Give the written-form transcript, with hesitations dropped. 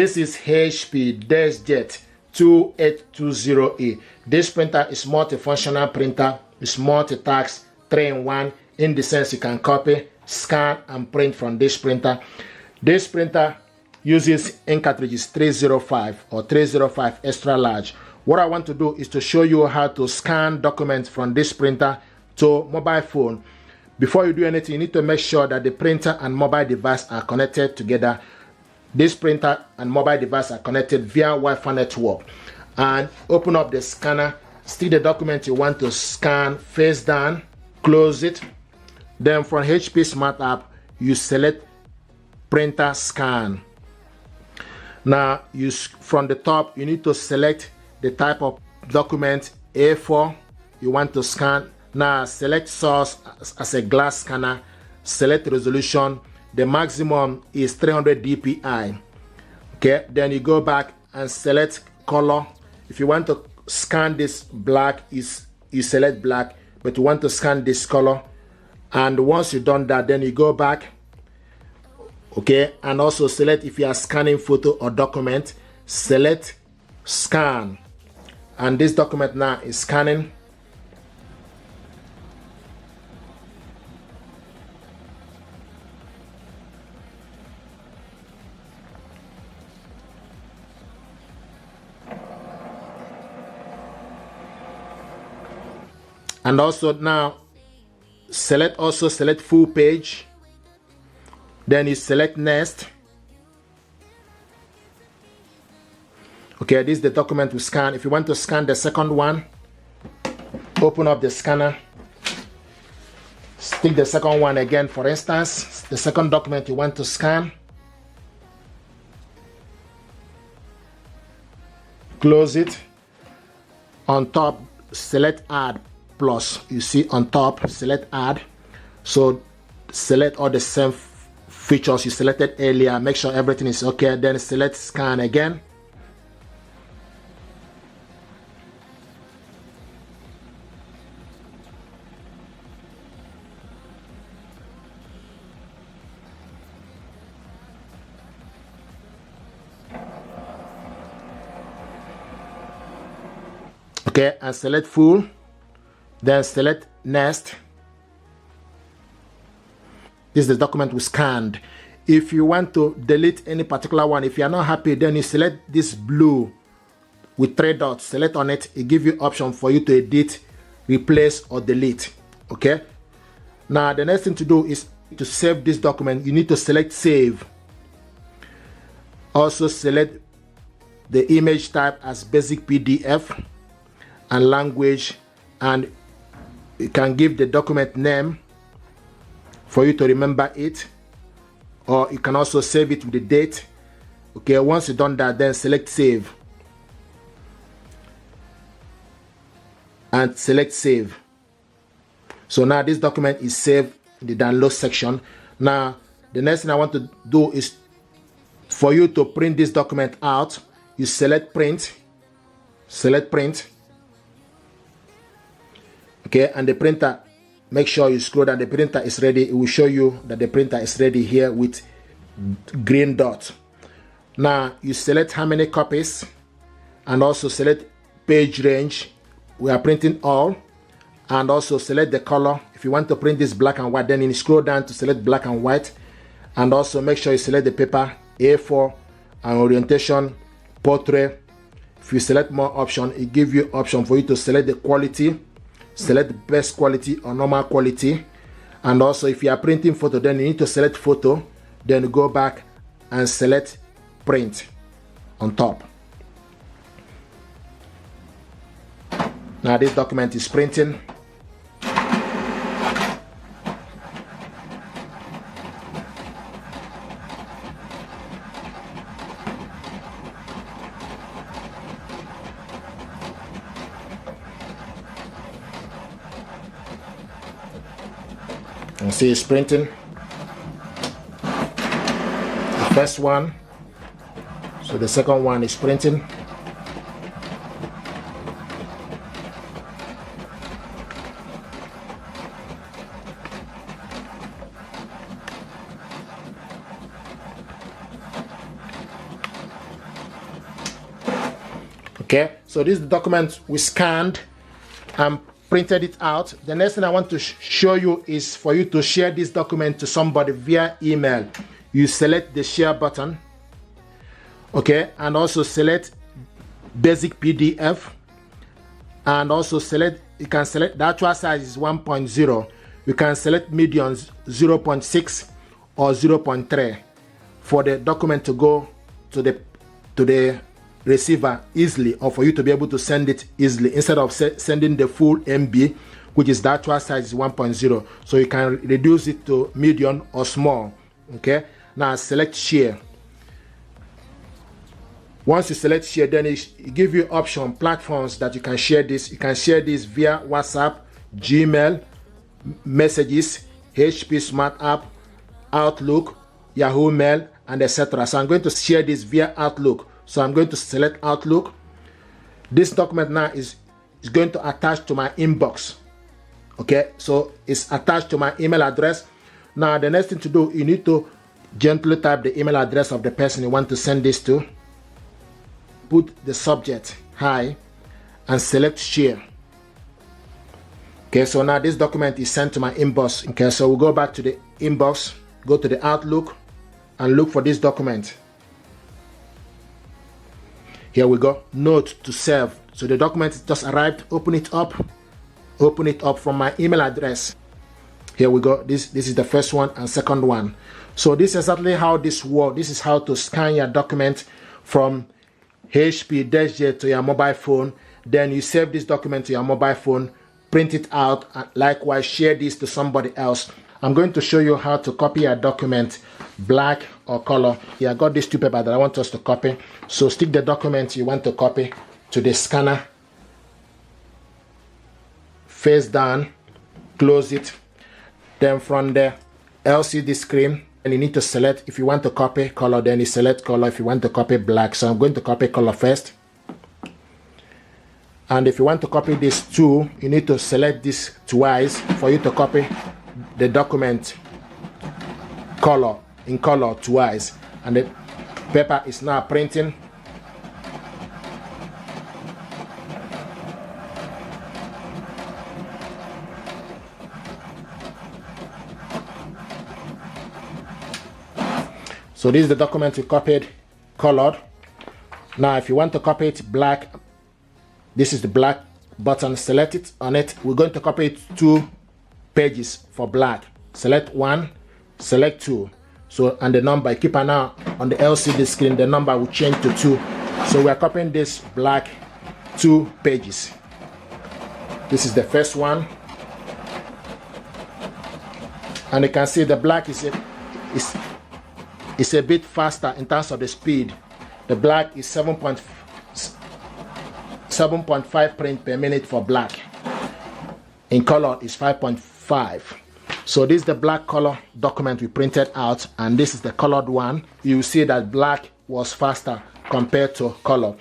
This is HP Deskjet 2820A. This printer is multifunctional printer. It's multi-task, 3-in-1, in the sense you can copy, scan, and print from this printer. This printer uses ink cartridges 305 or 305 extra large. What I want to do is to show you how to scan documents from this printer to mobile phone. Before you do anything, you need to make sure that the printer and mobile device are connected together. This printer and mobile device are connected via Wi-Fi network. And open up the scanner, stick the document you want to scan face down, close it. Then from HP Smart App, you select printer scan. Now, from the top, you need to select the type of document, A4, you want to scan. Now, select source as a glass scanner, select resolution. The maximum is 300 dpi. Okay, then you go back and select color. If you want to scan this black, you select black, but you want to scan this color. And once you've done that, then you go back. Okay, and also select if you are scanning photo or document, select scan. And this document now is scanning. And also now select full page. Then you select next. Okay, this is the document we scan. If you want to scan the second one, open up the scanner, stick the second one again. For instance, the second document you want to scan, close it. On top, select add plus. You see on top, select add. So select all the same features you selected earlier, make sure everything is okay, then select scan again. Okay, and select full, then select next. This is the document we scanned. If you want to delete any particular one, if you are not happy, then you select this blue with 3 dots, select on it. It gives you option for you to edit, replace, or delete. Okay, now the next thing to do is to save this document. You need to select save. Also select the image type as basic PDF and language, and you can give the document name for you to remember it, or you can also save it with the date. Okay, once you've done that, then select save and select save. So now this document is saved in the download section. Now the next thing I want to do is for you to print this document out. You select print, select print. Okay, and the printer, make sure you scroll down. The printer is ready. It will show you that the printer is ready here with green dot. Now you select how many copies and also select page range. We are printing all, and also select the color. If you want to print this black and white, then you scroll down to select black and white, and also make sure you select the paper, A4, and orientation, portrait. If you select more option, it gives you option for you to select the quality. Select the best quality or normal quality. And also if you are printing photo, then you need to select photo, then go back and select print on top. Now this document is printing. And see it's printing. The first one, so the second one is printing. Okay, so this is the document we scanned and printed it out. The next thing I want to show you is for you to share this document to somebody via email. You select the share button, okay, and also select basic PDF, and also you can select the actual size is 1.0. You can select medium 0.6 or 0.3 for the document to go to the receiver easily, or for you to be able to send it easily instead of sending the full MB, which is the actual size is 1.0. So you can reduce it to medium or small. Okay, now select share. Once you select share, then it give you option platforms that you can share this. You can share this via WhatsApp, Gmail, Messages, HP Smart App, Outlook, Yahoo Mail, and etc. So I'm going to share this via Outlook. So I'm going to select Outlook. This document now is going to attach to my inbox. Okay, so it's attached to my email address. Now the next thing to do, you need to gently type the email address of the person you want to send this to. Put the subject hi and select share. Okay, so now this document is sent to my inbox. Okay, so we'll go back to the inbox, go to the Outlook and look for this document. Here we go, note to self. So the document just arrived. Open it up from my email address. Here we go, this is the first one and second one. So this is exactly how this works. This is how to scan your document from HP Deskjet to your mobile phone. Then you save this document to your mobile phone, print it out, and likewise share this to somebody else. I'm going to show you how to copy a document, black or color. Here I got this two paper that I want us to copy. So stick the document you want to copy to the scanner, face down, close it. Then from the LCD screen, and you need to select if you want to copy color, then you select color. If you want to copy black, so I'm going to copy color first. And if you want to copy this too, you need to select this twice for you to copy the document color in color twice. And the paper is now printing. So this is the document we copied, colored. Now if you want to copy it black, this is the black button, select it on it. We're going to copy it 2 pages for black. Select 1, select 2. So, and the number, keep an eye on the LCD screen, the number will change to 2. So we're copying this black 2 pages. This is the first one. And you can see the black is a bit faster in terms of the speed. The black is 7.5 print per minute for black. In color is 5.5. So this is the black color document we printed out, and this is the colored one. You see that black was faster compared to color.